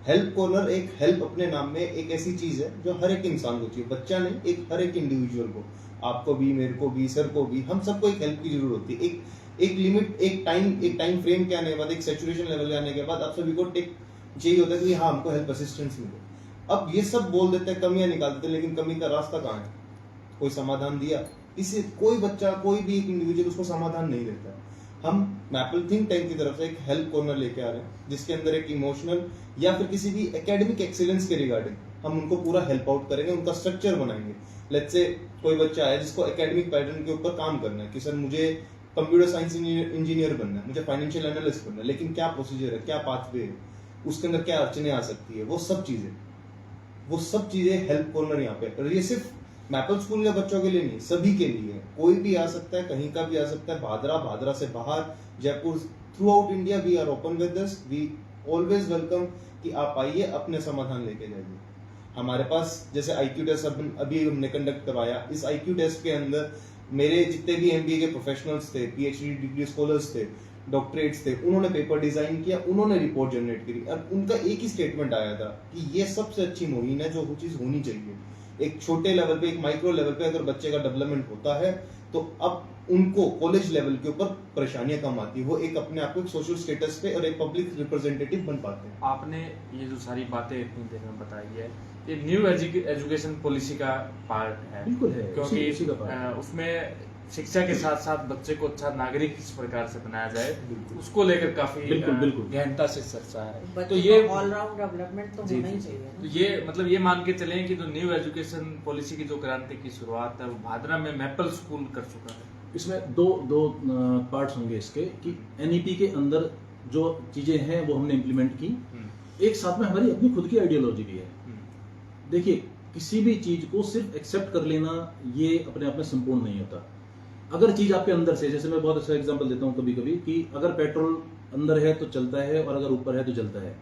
हेल्प कॉर्नर एक हेल्प अपने नाम में एक ऐसी चीज है जो हर एक इंसान को चाहिए, बच्चा नहीं, एक हर एक इंडिविजुअल को, आपको भी, मेरे को भी, सर को भी, हम सबको एक हेल्प की जरूरत होती है। एक लिमिट, एक टाइम फ्रेम के आने के बाद, एक सैचुरेशन लेवल के आने के बाद आप सभी को चाहिए होता है कि हाँ हमको हेल्प असिस्टेंस मिले। अब ये सब बोल देते हैं, कमियां निकाल देते हैं, लेकिन कमी का रास्ता कहाँ है? कोई समाधान दिया? इसे कोई बच्चा, कोई भी एक इंडिविजुअल उसको समाधान नहीं देता। हम मैपल थिंक टैंक की तरफ से एक हेल्प कॉर्नर लेके आ रहे हैं, जिसके अंदर एक इमोशनल या फिर किसी भी एकेडमिक एक्सीलेंस के रिगार्डिंग हम उनको पूरा हेल्प आउट करेंगे, उनका स्ट्रक्चर बनाएंगे। लेट्स से कोई बच्चा है जिसको एकेडमिक पैटर्न के ऊपर काम करना है कि सर मुझे कंप्यूटर साइंस इंजीनियर बनना है, मुझे फाइनेंशियल एनालिस्ट बनना है, लेकिन क्या प्रोसीजर है, क्या पाथवे है, उसके अंदर क्या अड़चने आ सकती है, वो सब चीजें वो सब चीजें हेल्प कॉर्नर यहाँ पे, और ये सिर्फ मैपल स्कूल के बच्चों के लिए नहीं, सभी के लिए है। कोई भी आ सकता है, कहीं का भी आ सकता है, भादरा से बाहर, Jaipur, throughout India we are open with this, we always welcome कि आप आइए, अपने समाधान लेके जाइए। हमारे पास जैसे IQ टेस्ट अभी हमने कंडक्ट करवाया, इस IQ टेस्ट के अंदर मेरे जितने भी MBA के प्रोफेशनल्स थे, PhD डिग्री स्कॉलर्स थे, डॉक्टरेट्स थे, उन्होंने पेपर डिजाइन किया, उन्होंने रिपोर्ट जनरेट करी, और उनका एक ही स्टेटमेंट आया था कि ये सबसे अच्छी मुहिम है, जो वो चीज होनी चाहिए। एक छोटे लेवल पे, एक माइक्रो लेवल पे अगर बच्चे का डेवलपमेंट होता है तो अब उनको कॉलेज लेवल के ऊपर परेशानियां कम आती है, वो एक अपने आप को एक सोशल स्टेटस पे और एक पब्लिक रिप्रेजेंटेटिव बन पाते हैं। आपने ये जो सारी बातें इतनी देर में बताई है, ये न्यू एजुकेशन पॉलिसी का पार्ट है। बिल्कुल है, क्योंकि उसी का part है। उसमें शिक्षा के साथ साथ बच्चे को अच्छा नागरिक किस प्रकार से बनाया जाए, उसको लेकर काफी बिल्कुल। गहनता से चर्चा है। बच्चे तो ये को ऑलराउंड डेवलपमेंट तो जी, होना ही जी। चाहिए तो ना। ये मतलब ये मान के चलें कि जो न्यू एजुकेशन पॉलिसी की जो क्रांति की शुरुआत है वो भादरा में मैपल स्कूल कर चुका है। इसमें दो पार्ट्स होंगे इसके, कि NEP के अंदर जो चीजें हैं वो हमने इम्प्लीमेंट की, एक साथ में हमारी अपनी खुद की आइडियोलॉजी भी है। देखिए, किसी भी चीज को सिर्फ एक्सेप्ट कर लेना ये अपने आप में संपूर्ण नहीं होता। अगर चीज आपके अंदर से, जैसे मैं बहुत अच्छा एग्जांपल देता हूँ कभी कभी, कि अगर पेट्रोल अंदर है तो चलता है, और अगर ऊपर है तो जलता है।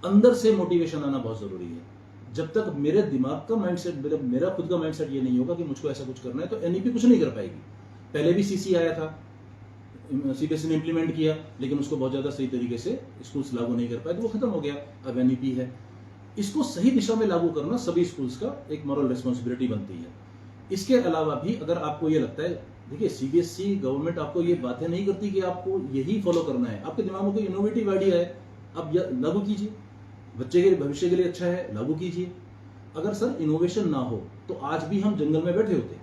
अंदर से मोटिवेशन आना बहुत जरूरी है। जब तक मेरे दिमाग का माइंडसेट, मेरा खुद का माइंडसेट ये नहीं होगा कि मुझको ऐसा कुछ करना है, तो NEP कुछ नहीं कर पाएगी। पहले भी CC आया था, CBSE ने इम्प्लीमेंट किया, लेकिन उसको बहुत ज्यादा सही तरीके से स्कूल्स लागू नहीं कर पाए, तो वो खत्म हो गया। अब NEP है, इसको सही दिशा में लागू करना सभी स्कूल्स का एक मॉरल रिस्पॉन्सिबिलिटी बनती है। इसके अलावा भी अगर आपको ये लगता है, देखिए CBSE गवर्नमेंट आपको ये बातें नहीं करती कि आपको यही फॉलो करना है। आपके दिमाग में कोई इनोवेटिव आइडिया है, आप लागू कीजिए, बच्चे के भविष्य के लिए अच्छा है, लागू कीजिए। अगर सर इनोवेशन ना हो तो आज भी हम जंगल में बैठे होते,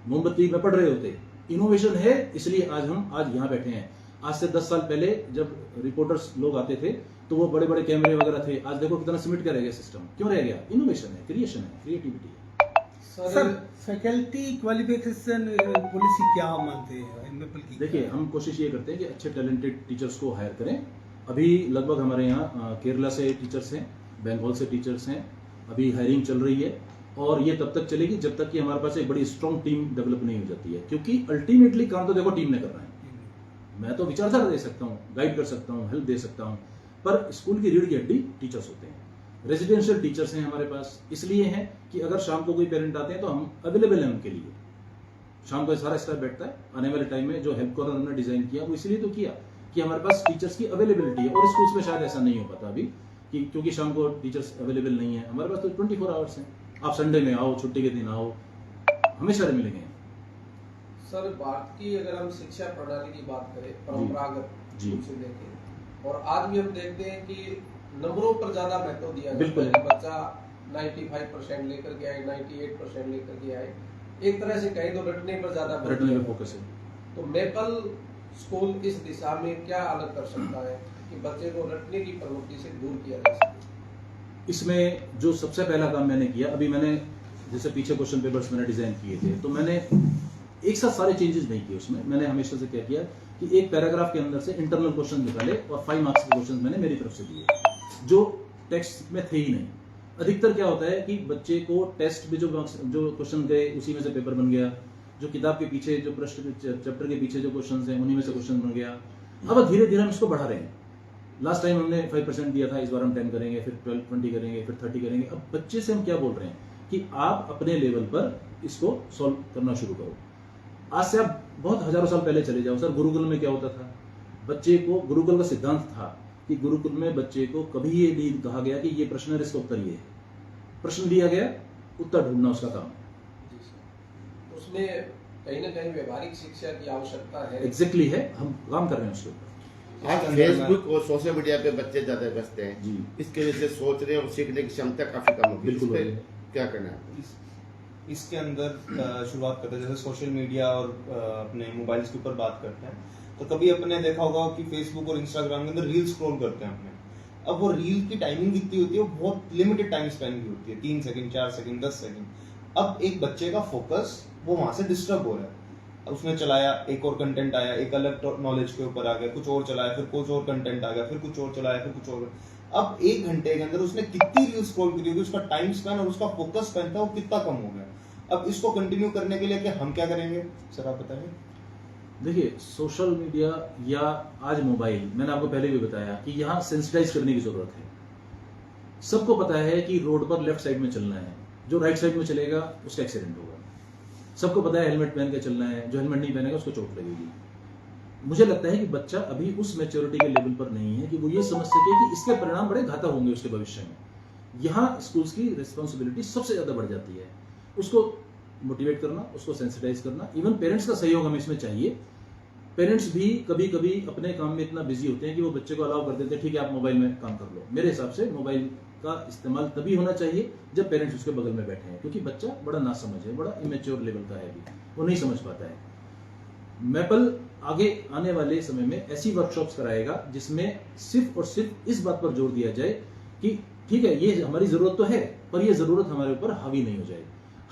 मोमबत्ती में पड़ रहे होते। इनोवेशन है, इसलिए आज यहाँ बैठे हैं। आज से 10 साल पहले जब रिपोर्टर्स लोग आते थे तो वो बड़े बड़े कैमरे वगैरह थे, आज देखो कितना सिमट के रह गया सिस्टम। क्यों रह गया? इनोवेशन है, क्रिएशन है, क्रिएटिविटी है। सर, फैकल्टी क्वालिफिकेशन पॉलिसी क्या मानते हैं मैपल की? देखिए, हम कोशिश ये करते हैं कि अच्छे टैलेंटेड टीचर्स को हायर करें। अभी लगभग हमारे यहाँ केरला से टीचर्स हैं, बंगाल से टीचर्स हैं, अभी हायरिंग चल रही है, और ये तब तक चलेगी जब तक कि हमारे पास एक बड़ी स्ट्रॉन्ग टीम डेवलप नहीं हो जाती है। क्योंकि अल्टीमेटली काम तो देखो टीम ने करना है। मैं तो विचारधारा दे सकता हूँ, गाइड कर सकता हूँ, हेल्प दे सकता हूँ, पर स्कूल की रीढ़ की हड्डी टीचर्स होते हैं। रेजिडेंशियल टीचर्स हैं हमारे पास, इसलिए हैं कि अगर शाम को कोई पेरेंट आते हैं तो हम अवेलेबल हैं उनके लिए। शाम को सारा स्टाफ बैठता है। आने वाले टाइम में जो हेल्प कॉर्नर हमने डिजाइन किया वो इसलिए तो किया कि हमारे पास टीचर्स की अवेलेबिलिटी है, और स्कूल्स में शायद ऐसा नहीं हो पाता अभी, कि क्योंकि शाम को टीचर्स अवेलेबल नहीं है। हमारे पास तो 24 आवर्स हैं। आप संडे में आओ, छुट्टी के दिन आओ, हमेशा मिलेंगे। सर, बात की अगर हम शिक्षा प्रणाली की बात करें, परंपरागत जी से देखें, और आज भी हम देखते हैं कि नंबरों पर ज्यादा महत्व दिया जाता है। बच्चा 95% लेकर के आए, 98% लेकर के आए, एक तरह से कहें तो रटने पर ज्यादा फोकस है। तो मैपल स्कूल इस दिशा में क्या अलग कर सकता है कि बच्चे को रटने की प्रवृत्ति से दूर किया जा सके? इसमें जो सबसे पहला काम मैंने किया, अभी मैंने जैसे पीछे क्वेश्चन पेपर्स मैंने डिजाइन किए थे, तो मैंने एक साथ सारे चेंजेस नहीं किए उसमें। मैंने हमेशा से क्या किया कि एक पैराग्राफ के अंदर से इंटरनल क्वेश्चन निकाले और 5 मार्क्स के क्वेश्चन मैंने मेरी तरफ से दिए, जो टेक्स्ट में थे ही नहीं। अधिकतर क्या होता है कि बच्चे को टेस्ट में जो क्वेश्चन गए उसी में से पेपर बन गया, जो किताब के पीछे जो प्रश्न चैप्टर के पीछे जो क्वेश्चन हैं उन्हीं में से क्वेश्चन बन गया। अब धीरे धीरे हम इसको बढ़ा रहे हैं। लास्ट टाइम हमने 5% दिया था, इस बार हम 10 करेंगे, फिर 12, 20 करेंगे, फिर 30 करेंगे। अब बच्चे से हम क्या बोल रहे हैं कि आप अपने लेवल पर इसको सॉल्व करना शुरू करो। आज से आप बहुत हजारों साल पहले चले जाओ। सर, गुरुकुल में क्या होता था? बच्चे को, गुरुकुल का सिद्धांत था कि गुरुकुल में बच्चे को कभी ये नहीं कहा गया कि ये प्रश्न है, इसका उत्तर ये है। प्रश्न दिया गया, उत्तर ढूंढना उसका काम है। उसमें कहीं ना कहीं व्यवहारिक शिक्षा की आवश्यकता है। एग्जैक्टली है, हम काम कर रहे हैं उसके ऊपर। आज फेसबुक और सोशल मीडिया पे बच्चे ज्यादा व्यस्त हैं जी, इसके वजह से सोच रहे और सीखने की क्षमता काफी कम होगी। बिल्कुल। इस पे क्या करना है? इसके अंदर शुरुआत करते हैं, जैसे सोशल मीडिया और अपने मोबाइल्स के ऊपर बात करते हैं, तो कभी अपने देखा होगा कि फेसबुक और इंस्टाग्राम के अंदर रील स्क्रॉल करते हैं अपने। अब वो रील की टाइमिंग कितनी होती है? वो बहुत लिमिटेड टाइम स्पेन की होती है, 3 सेकंड, 4 सेकंड, 10 सेकंड। अब एक बच्चे का फोकस वो वहां से डिस्टर्ब हो रहा है। अब उसने चलाया, एक और कंटेंट आया, एक अलग नॉलेज के ऊपर आ गया, कुछ और चलाया, फिर कुछ और कंटेंट आ गया, फिर कुछ और चलाया, फिर कुछ और। अब 1 घंटे के अंदर उसने कितनी रील स्क्रॉल करी होगी, उसका टाइम स्पेन और उसका फोकस स्पेन था वो कितना कम हो गया। अब इसको कंटिन्यू करने के लिए क्या हम क्या करेंगे सर, आप बताइए। देखिए, सोशल मीडिया या आज मोबाइल, मैंने आपको पहले भी बताया कि यहाँ सेंसिटाइज करने की जरूरत है। सबको पता है कि रोड पर लेफ्ट साइड में चलना है, जो राइट साइड में चलेगा उसका एक्सीडेंट होगा। सबको पता है हेलमेट पहन के चलना है, जो हेलमेट नहीं पहनेगा उसको चोट लगेगी। मुझे लगता है कि बच्चा अभी उस मैच्योरिटी के लेवल पर नहीं है कि वो ये समझ सके कि इसके परिणाम बड़े घातक होंगे उसके भविष्य में। यहाँ स्कूल्स की रिस्पॉन्सिबिलिटी सबसे ज्यादा बढ़ जाती है, उसको मोटिवेट करना, उसको सेंसिटाइज करना। इवन पेरेंट्स का सहयोग हमें इसमें चाहिए। पेरेंट्स भी कभी कभी अपने काम में इतना बिजी होते हैं कि वो बच्चे को अलाउ कर देते हैं, ठीक है आप मोबाइल में काम कर लो। मेरे हिसाब से मोबाइल का इस्तेमाल तभी होना चाहिए जब पेरेंट्स उसके बगल में बैठे हैं, क्योंकि बच्चा बड़ा नासमझ है, बड़ा इमेच्योर लेवल का है, अभी वो नहीं समझ पाता है। मैपल आगे आने वाले समय में ऐसी वर्कशॉप्स कराएगा जिसमें सिर्फ और सिर्फ इस बात पर जोर दिया जाए कि ठीक है ये हमारी जरूरत तो है, पर ये जरूरत हमारे ऊपर हावी नहीं हो जाए।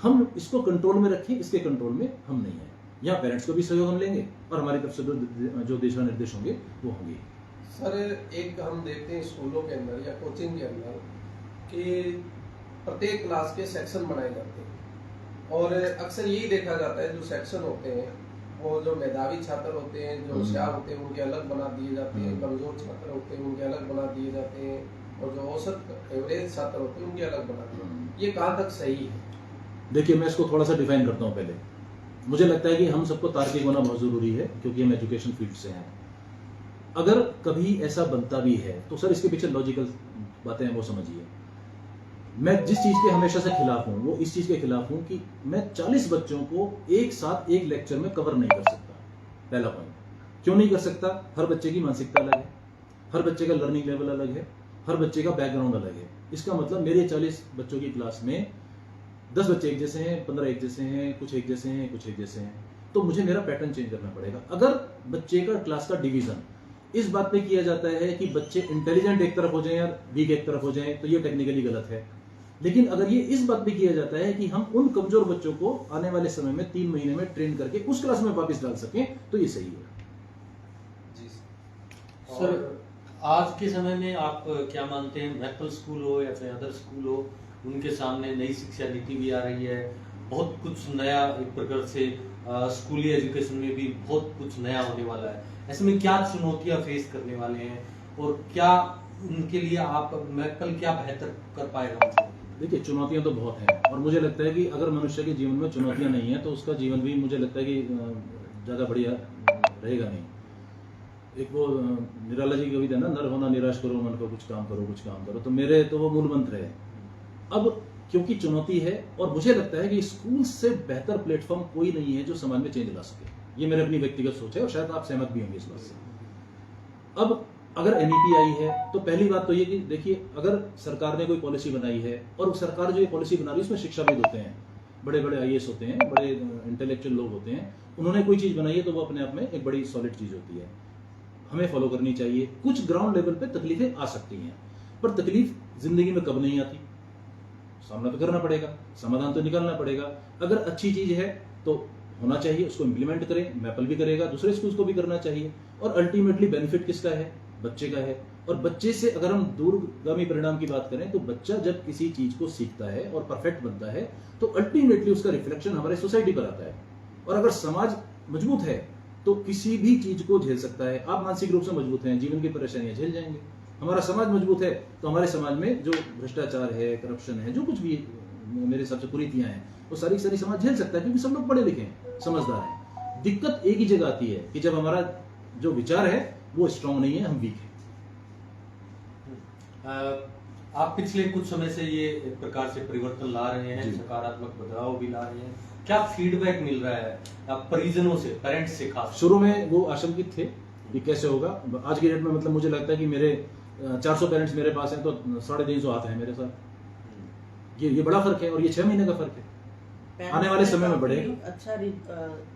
हम इसको कंट्रोल में रखें, इसके कंट्रोल में हम नहीं है। यहाँ पेरेंट्स को भी सहयोग हम लेंगे और हमारी तरफ से जो दिशा निर्देश होंगे वो होंगे। सर, एक हम देखते हैं स्कूलों के अंदर या कोचिंग के अंदर कि प्रत्येक क्लास के सेक्शन बनाए जाते हैं और अक्सर यही देखा जाता है जो सेक्शन होते हैं वो जो मेधावी छात्र होते हैं, जो होशियार होते हैं उनके अलग बना दिए जाते हैं, कमजोर छात्र होते हैं उनके अलग बना दिए जाते हैं और जो औसत एवरेज छात्र होते हैं उनके अलग बना दिए जाते हैं। ये कहाँ तक सही है? देखिए, मैं इसको थोड़ा सा डिफाइन करता हूँ। पहले मुझे लगता है कि हम सबको तार्किक होना बहुत जरूरी है, क्योंकि हम एजुकेशन फील्ड से हैं। अगर कभी ऐसा बनता भी है तो सर इसके पीछे लॉजिकल बातें हैं, वो समझिए। मैं जिस चीज के हमेशा से खिलाफ हूं वो इस चीज के खिलाफ हूं कि मैं 40 बच्चों को एक साथ एक लेक्चर में कवर नहीं कर सकता। पहला पॉइंट, क्यों नहीं कर सकता? हर बच्चे की मानसिकता अलग है, हर बच्चे का लर्निंग लेवल अलग है, हर बच्चे का बैकग्राउंड अलग है। इसका मतलब मेरे 40 बच्चों की क्लास में 10 बच्चे एक जैसे हैं, 15 एक जैसे हैं, कुछ एक जैसे हैं, कुछ एक जैसे हैं, तो मुझे मेरा पैटर्न चेंज करना पड़ेगा। अगर बच्चे का क्लास का डिवीजन इस बात पे किया जाता है कि बच्चे इंटेलिजेंट एक तरफ हो जाएं और वीक एक तरफ हो जाएं, तो ये टेक्निकली गलत है। लेकिन अगर ये इस बात पे किया जाता है कि हम उन कमजोर बच्चों को आने वाले समय में 3 महीने में ट्रेन करके उस क्लास में वापस डाल सकें, तो ये सही है। जी सर, आज के समय में आप क्या मानते हैं, मैपल स्कूल हो या फिर अदर स्कूल हो, उनके सामने नई शिक्षा नीति भी आ रही है, बहुत कुछ नया एक प्रकार से स्कूली एजुकेशन में भी बहुत कुछ नया होने वाला है। ऐसे में क्या चुनौतियां फेस करने वाले हैं और क्या उनके लिए आप मैपल क्या बेहतर कर पाएगा? देखिए, चुनौतियां तो बहुत हैं और मुझे लगता है कि अगर मनुष्य के जीवन में चुनौतियां नहीं है तो उसका जीवन भी मुझे लगता है कि ज़्यादा बढ़िया रहेगा नहीं। एक वो निराला जी की कविता है ना, नर होना निराश करो मन को, कुछ काम करो कुछ काम करो, तो मेरे तो वो मूल मंत्र है। अब क्योंकि चुनौती है और मुझे लगता है कि स्कूल से बेहतर प्लेटफॉर्म कोई नहीं है जो समाज में चेंज ला सके। ये मेरे अपनी व्यक्तिगत सोच है और शायद आप सहमत भी होंगे इस बात से। अब अगर एनईपी आई है तो पहली बात तो ये कि देखिए, अगर सरकार ने कोई पॉलिसी बनाई है और सरकार जो ये पॉलिसी बना रही है उसमें शिक्षाविद होते हैं, बड़े बड़े आईएएस होते हैं, बड़े इंटेलेक्चुअल लोग होते हैं, उन्होंने कोई चीज बनाई है तो वो अपने आप में एक बड़ी सॉलिड चीज होती है, हमें फॉलो करनी चाहिए। कुछ ग्राउंड लेवल पे तकलीफें आ सकती हैं, पर तकलीफ जिंदगी में कब नहीं आती, सामना तो करना पड़ेगा, समाधान तो निकालना पड़ेगा। अगर अच्छी चीज है तो होना चाहिए, उसको इम्प्लीमेंट करें, मैपल भी करेगा, दूसरे स्कूल्स को भी करना चाहिए। और अल्टीमेटली बेनिफिट किसका है? बच्चे का है। और बच्चे से अगर हम दूरगामी परिणाम की बात करें तो बच्चा जब किसी चीज को सीखता है और परफेक्ट बनता है तो अल्टीमेटली उसका रिफ्लेक्शन हमारे सोसाइटी पर आता है। और अगर समाज मजबूत है तो किसी भी चीज को झेल सकता है। आप मानसिक रूप से मजबूत हैं, जीवन की परेशानियां झेल जाएंगे। हमारा समाज मजबूत है तो हमारे समाज में जो भ्रष्टाचार है, करप्शन है, जो कुछ भी मेरे हिसाब से कुरीतियां हैं, वो सारी सारी समाज झेल सकता है, क्योंकि सब लोग पढ़े लिखे हैं, समझदार हैं। दिक्कत एक ही जगह आती है कि जब हमारा जो विचार है वो स्ट्रांग नहीं है, हम वीक है। आप पिछले कुछ समय से ये एक प्रकार से परिवर्तन ला रहे हैं, सकारात्मक बदलाव भी ला रहे हैं, क्या फीडबैक मिल रहा है आप परिजनों से, पेरेंट्स से खास? शुरू में वो आशंकित थे कि कैसे होगा। आज की डेट में मतलब मुझे लगता है कि मेरे 400 पेरेंट्स मेरे पास हैं तो 350 आते हैं मेरे साथ। ये बड़ा फर्क है और ये 6 महीने का फर्क है। आने वाले समय में बढ़ेगा। अच्छा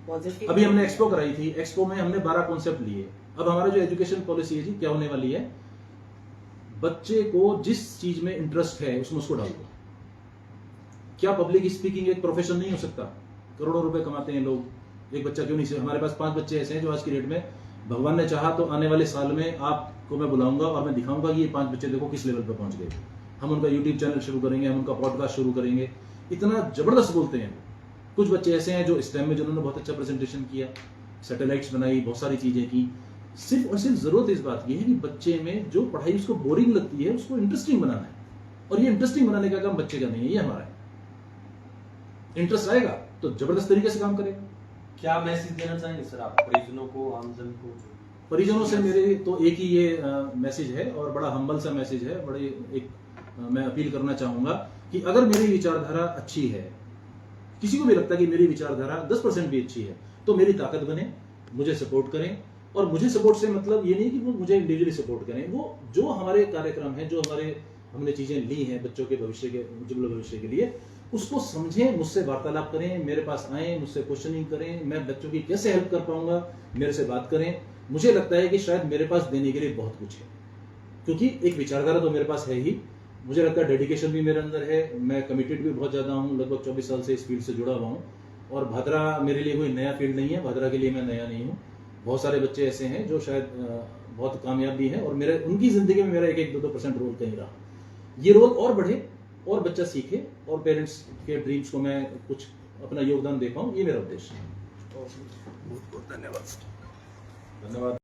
पॉजिटिव। अभी हमने एक्सपो कराई थी, एक्सपो में हमने 12 कॉन्सेप्ट लिए। अब हमारा जो एजुकेशन पॉलिसी है जी क्या होने वाली है, बच्चे को जिस चीज में इंटरेस्ट है उसमें उसको डाल दो। क्या पब्लिक स्पीकिंग एक प्रोफेशन नहीं हो सकता? करोड़ों रुपए कमाते हैं लोग, एक बच्चा क्यों नहीं? हमारे पास 5 बच्चे ऐसे हैं जो आज की डेट में भगवान ने चाहा तो आने वाले साल में आप को मैं बुलाऊंगा और मैं दिखाऊंगा कि ये 5 बच्चे देखो किस लेवल पे पहुंच गए। हम उनका यूट्यूब चैनल शुरू करेंगे, हम उनका पॉडकास्ट शुरू करेंगे। इतना जबरदस्त बोलते हैं। कुछ बच्चे ऐसे हैं जो स्टेम में जिन्होंने बहुत अच्छा प्रेजेंटेशन किया, सैटेलाइट्स बनाई, बहुत सारी चीजें की। सिर्फ और सिर्फ जरूरत इस बात की है कि बच्चे में जो पढ़ाई उसको बोरिंग लगती है उसको इंटरेस्टिंग बनाना है। और ये इंटरेस्टिंग बनाने का काम बच्चे का नहीं है, ये हमारा है। इंटरेस्ट आएगा तो जबरदस्त तरीके से काम करेगा। क्या मैसेज देना चाहेंगे सर आप परिजनों को, आमजन को? परिजनों से मेरे तो एक ही ये मैसेज है और बड़ा हम्बल सा मैसेज है। बड़े एक मैं अपील करना चाहूंगा कि अगर मेरी विचारधारा अच्छी है, किसी को भी लगता है कि मेरी विचारधारा 10% भी अच्छी है, तो मेरी ताकत बने, मुझे सपोर्ट करें। और मुझे सपोर्ट से मतलब ये नहीं कि वो मुझे इंडिविजुअली सपोर्ट करें, वो जो हमारे कार्यक्रम है, जो हमने चीजें ली हैं बच्चों के भविष्य के, उज्ज्वल भविष्य के लिए, उसको समझें, मुझसे वार्तालाप करें, मेरे पास आए, मुझसे क्वेश्चनिंग करें, मैं बच्चों की कैसे हेल्प कर पाऊंगा, मेरे से बात करें। मुझे लगता है कि शायद मेरे पास देने के लिए बहुत कुछ है, क्योंकि एक विचारधारा तो मेरे पास है ही, मुझे लगता है डेडिकेशन भी मेरे अंदर है, मैं कमिटेड भी बहुत ज्यादा हूँ, लगभग 24 साल से इस फील्ड से जुड़ा हुआ हूँ। और भादरा मेरे लिए कोई नया फील्ड नहीं है, भादरा के लिए मैं नया नहीं हूँ। बहुत सारे बच्चे ऐसे हैं जो शायद बहुत कामयाब भी हैं और मेरे उनकी जिंदगी में मेरा 1-2% रोल कहीं रहा। ये रोल और बढ़े और बच्चा सीखे और पेरेंट्स के ड्रीम्स को मैं कुछ अपना योगदान दे पाऊँ, ये मेरा उद्देश्य है। बहुत बहुत धन्यवाद। धन्यवाद।